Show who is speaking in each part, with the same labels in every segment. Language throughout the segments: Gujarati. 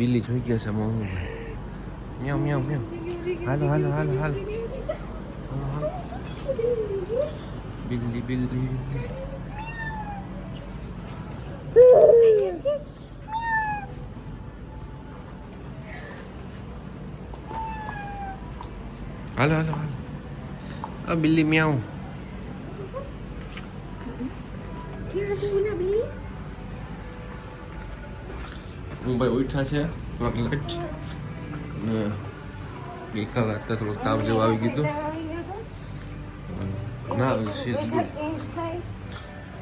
Speaker 1: બિલ્લી જોઈ ગયા છે મોમો મ્યાઉ મ્યાઉ મ્યાઉ. હાલો હાલો હાલો હાલો. બિલ્લી બિલ્લી બિલ્લી. હાલો હાલો હાલો. આ બિલ્લી મ્યાઉ. હું ભાઈ ઉઠા છે થોડાક લેટ ને ગઈકાલ રાતે થોડોક તાવ જેવું આવી ગયું હતું. ના શી ઇઝ ગુડ.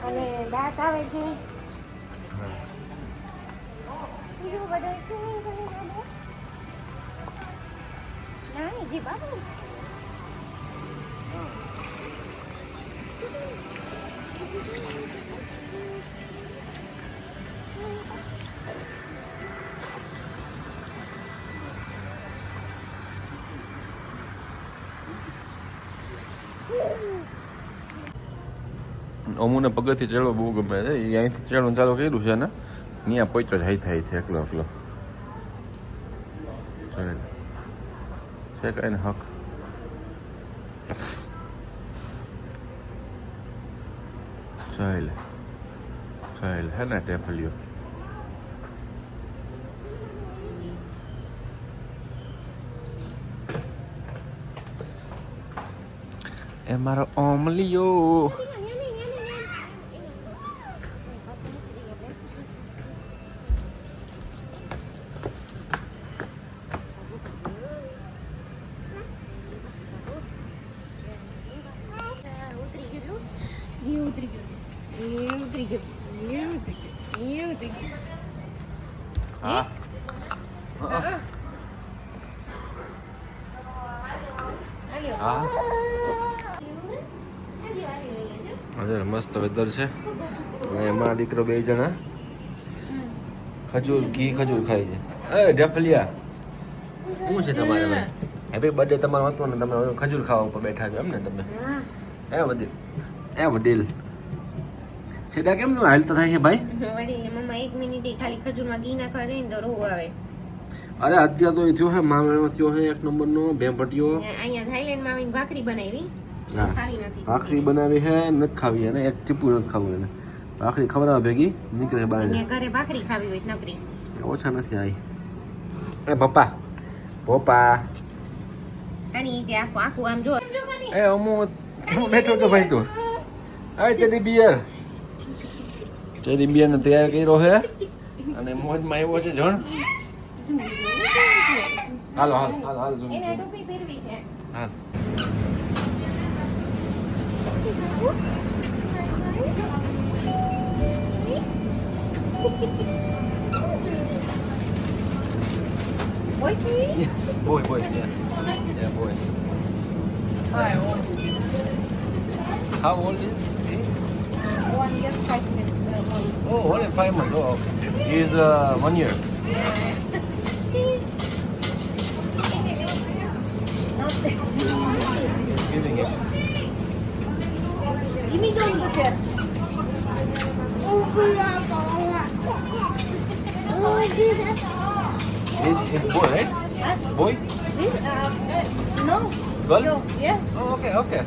Speaker 2: અને દાંત આવે છે.
Speaker 1: હા
Speaker 2: બીજું બધું શું નાની જી બાબુ.
Speaker 1: અમુને પગથિયે ચડવો બહુ ગમે છે. એ અહીંથી ચડવાનું ચાલુ કર્યું છે ને ત્યાં પહોંચ્યો જાય થાય છે એકલો એકલો. છે કઈ ને હક. ચાલ ચાલ હે ને ટેફલિયો. એ મારો ઓમલિયો. હા હા આજે મસ્ત વેધર છે અને એમાં દીકરો બે જણા ખજૂર ઘી ખજૂર ખાય છે. એ ઢેફલિયા શું છે તમારે ભાઈ? હેપી બર્થડે તમારો હતો ને તમે હવે ખજૂર ખાવા ઉપર બેઠા છો એમ ને તમે? એ વડીલ સીધા કેમ તમે હાલતા થાય છે ભાઈ?
Speaker 2: મમ્મા 1 મિનિટ ખાલી ખજૂરમાં ઘી નાખવા દે ને તો રોવું આવે.
Speaker 1: અરે અત્યારે તો એ થયો હે મામલો થયો હે 1 નંબરનો ભેંપટીયો.
Speaker 2: અહીંયા થાઈલેન્ડમાં આવીને ભાખરી બનાવી.
Speaker 1: હા
Speaker 2: ખાવી નથી.
Speaker 1: ભાખરી બનાવી હે નથી ખાવી એને એક ટીપું નથી ખાવું એને. ભાખરી ખવડાવવા ભેગી નીકળે બહાર.
Speaker 2: ઘરે ભાખરી ખાવી હોય નકરી
Speaker 1: ઓછા નથી આવી. એ પપ્પા પપ્પા
Speaker 2: તની તે આખું આખું આમ જો.
Speaker 1: એ અમુ હું બેઠો છો ભાઈ તું? આ ટેડી બિયર ને તૈયાર કર્યો છે અને મોજમાં આવ્યો છે જણ. હાલો હાલો હાલો હાલો
Speaker 2: એને ટોપી પહેરવી છે.
Speaker 1: હાલ
Speaker 2: Boy?
Speaker 1: boy yeah boy. Hi. How old is he?
Speaker 2: 1 year 5 months.
Speaker 1: Oh, only 5 months. Oh, okay. He is 1 year. He's giving it.
Speaker 2: Jimmy don't look at.
Speaker 1: He's boy, right? Boy?
Speaker 2: No.
Speaker 1: Girl?
Speaker 2: No. Yeah.
Speaker 1: Oh, okay, okay.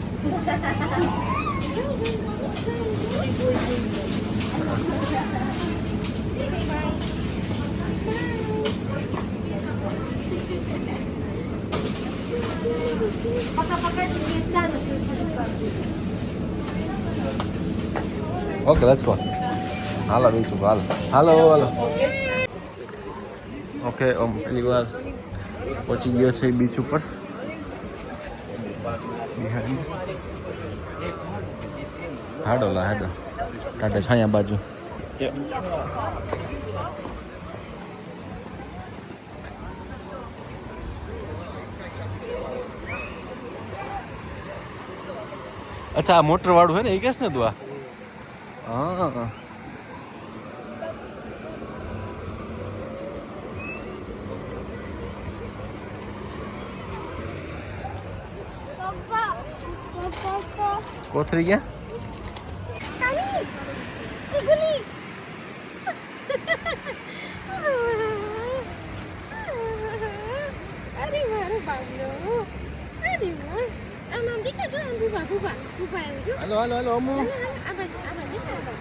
Speaker 1: Okay, let's go. હાલો બીજું હાલો હાલો હાલો. ઓકે પહેલી વાર પહોંચી ગયો છે બીચ ઉપર. હાડો લા હાડો ટાટા છાયા બાજુ. અચ્છા આ મોટર વાળું હે ને એ કેસ ને તું આ? હા કોથરી ગયા.
Speaker 2: ઊભા આવ્યું જો.
Speaker 1: હાલો હાલો હાલો અમુ
Speaker 2: આ બાજુ દેખાડો.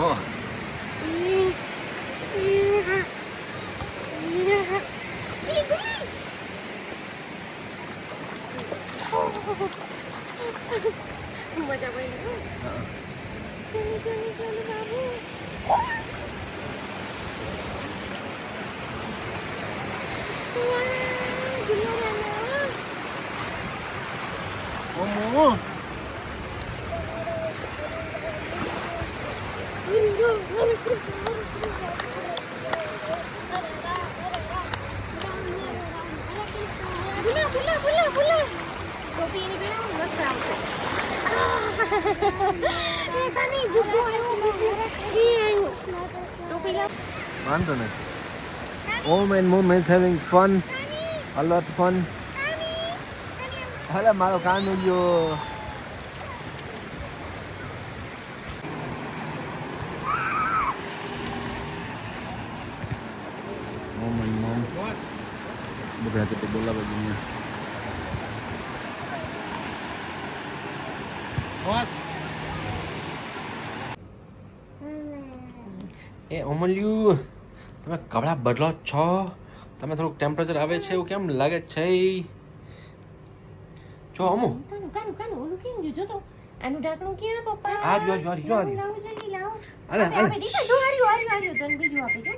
Speaker 1: ઓહ
Speaker 2: મજા પડી. ચાલો બાબુ.
Speaker 1: અમુ
Speaker 2: ટોપી એની પહેરાવો ને મસ્ત આવશે. એ કાની ગુગ્ગો આવ્યો એ આવ્યો. ટોપી લાવ.
Speaker 1: વાંધો નથી. Om and mom is having fun. A lot fun. Hello, મારો કાનો જો. Om and mom. બધા તે બોલાવે છે. એ ઓમલ્યુ તમે કપડાં બદલો છો તમે થોડુંક ટેમ્પરેચર આવે છે એવું કેમ લાગે છે જો અમુ
Speaker 2: કાનું ઓલું કેમ ગયું જો તો આનું ઢાંકણું ક્યાં પપ્પા
Speaker 1: આ જો
Speaker 2: લાવ જલ્દી લાવ
Speaker 1: અલે
Speaker 2: આપે દીકરા જો આર્યું તને બીજું આપે જો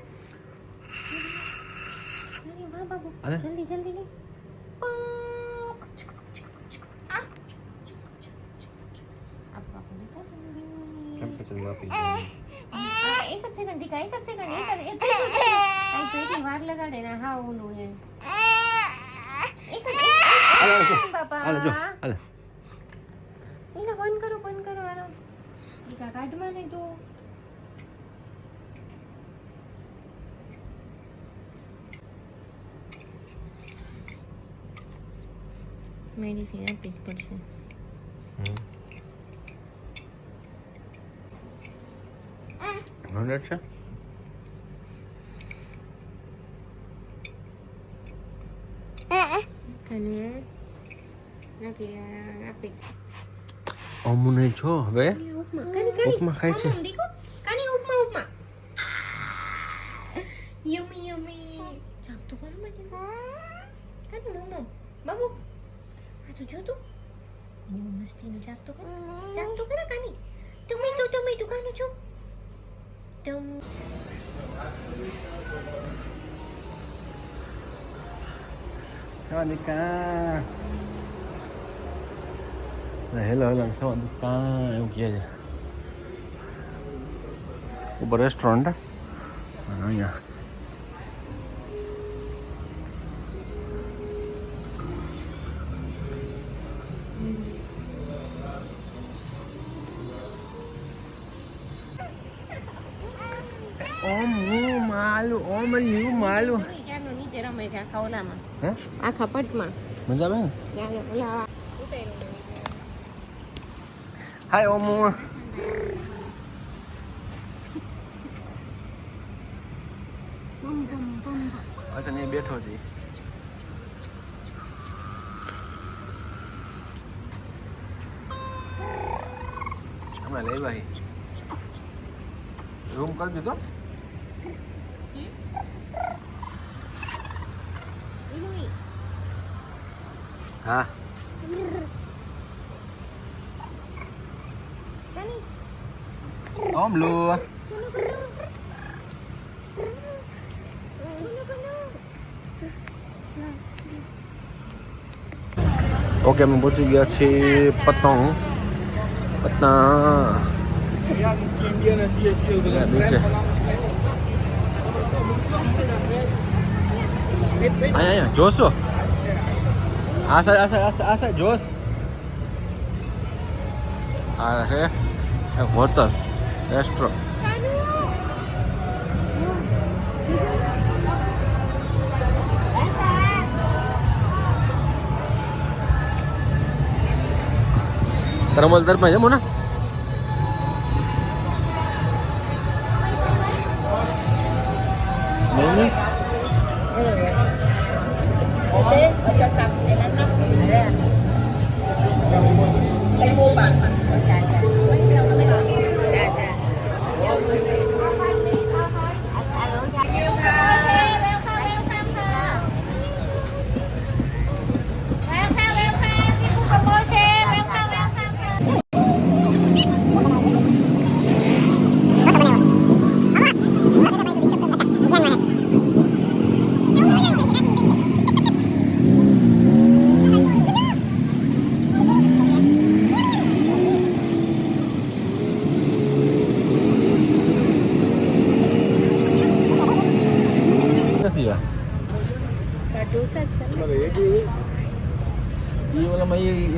Speaker 2: અરે વાહ બાબુ
Speaker 1: અલે.
Speaker 2: જલ્દી લે આપ બાપુ દીકરા
Speaker 1: ટેમ્પરેચર માપી
Speaker 2: એક જ સેકન્ડ દીકરા એક જ સેકન્ડ એટલી વાર લગાડે ને હા ઓલું છે એક જ બાપા
Speaker 1: હાલે જો હાલે
Speaker 2: એને બંધ કરો હાલો દીકરા કાઢમાં નહીં તો મેડિસિન આપવી જ પડશે
Speaker 1: હંડ્રેડ છે
Speaker 2: અને નથી આપી
Speaker 1: અમુને જો હવે
Speaker 2: ઉપમા
Speaker 1: ઉપમા ખાય છે
Speaker 2: દીકો કાની ઉપમા યમી ચાક તો કરો માટે કાની મમ્મા બાબુ આ તો જો તું બહુ મસ્તીનું ચાક તો કરો કાની ટમેટો કાનું છો
Speaker 1: Sawadika. Hello, sawadika. એવું કહે છે ઉપર રેસ્ટોરન્ટ અહીંયા માલું
Speaker 2: ક્યાંનો નીચે રમે છે આખા ઓલામાં
Speaker 1: હે
Speaker 2: આખા પટમાં
Speaker 1: મજા આવે ને
Speaker 2: ત્યાં ઓલા ઉતાર્યું
Speaker 1: હાય ઓમુ અચ્છા ને બેઠો છે હમણાં લેવા રૂમ કરી દીધો હા ઓમલું ઓકે અમે પહોંચી ગયા છીએ પતંગ નીચે અહીંયા જોશો આ સાઈડ જોશ આ હે એક hotel restaurant termal termal ya Mona ini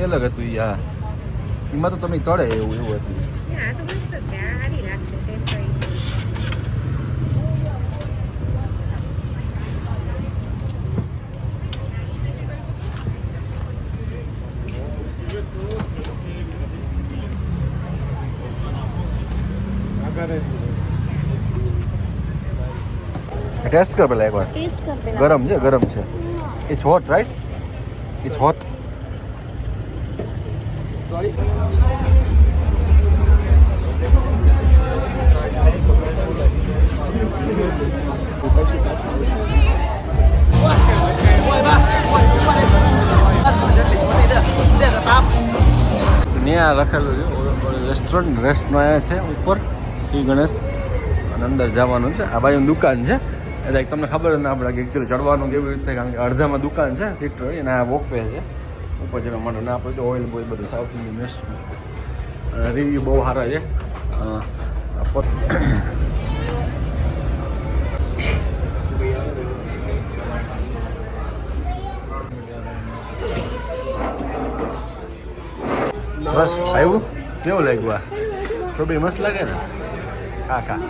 Speaker 1: એ અલગ હતું ઈ. હા એમાં તો તમે તળે એવું એવું હતું.
Speaker 2: આ તો મસ્ત છે આ સારી લાગશે ટેસ્ટ કરી
Speaker 1: ટેસ્ટ કર પેલા એકવાર.
Speaker 2: ટેસ્ટ કર પેલા
Speaker 1: ગરમ છે ગરમ છે. It's hot right? It's hot. Sorry. ત્યાં લખેલું છે રેસ્ટોરન્ટ આવ્યા છે ઉપર શ્રી ગણેશ અને અંદર જવાનું છે. આ બાજુ દુકાન છે એટલે તમને ખબર જ ના પડે કે એકચ્યુઅલી ચડવાનું કેવી રીતે થાય, કારણ કે અડધામાં દુકાન છે લિટરલી અને આ વોકવે છે ઉપર જવા માટે. ના આપણે તો ઓઇલ બોઇલ બધું સાઉથ ઇન્ડિયન રેસ્ટોરન્ટ છે. રિવ્યૂ બહુ સારા છે. બસ આવ્યું. કેવું લાગ્યું? આ સ્ટ્રોબેરી મસ્ત લાગે ને? હા ખા.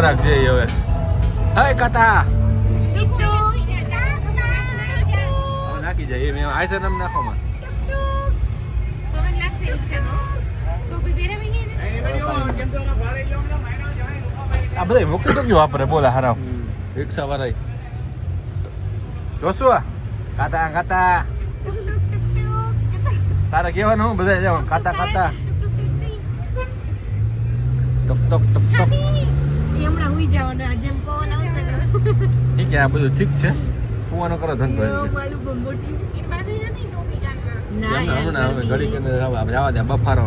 Speaker 1: રાખજે હવે. હે કાતા નાખી જાય એમ આ છે નામ નાખો માં. આ બધા મૂકી તો ગયું વાપરે બોલા હારા રિક્ષા વાળા જોશું. કાતા કાતા તારે કહેવાનું હું બધા જવાનું કાતા કાતા ટક ટક ટક ટક. ઠીક છે આ બધું ઠીક છે. ફુવાનો કરો ધંધો હમણાં હવે ઘડી કરીને જવા દે બફારો.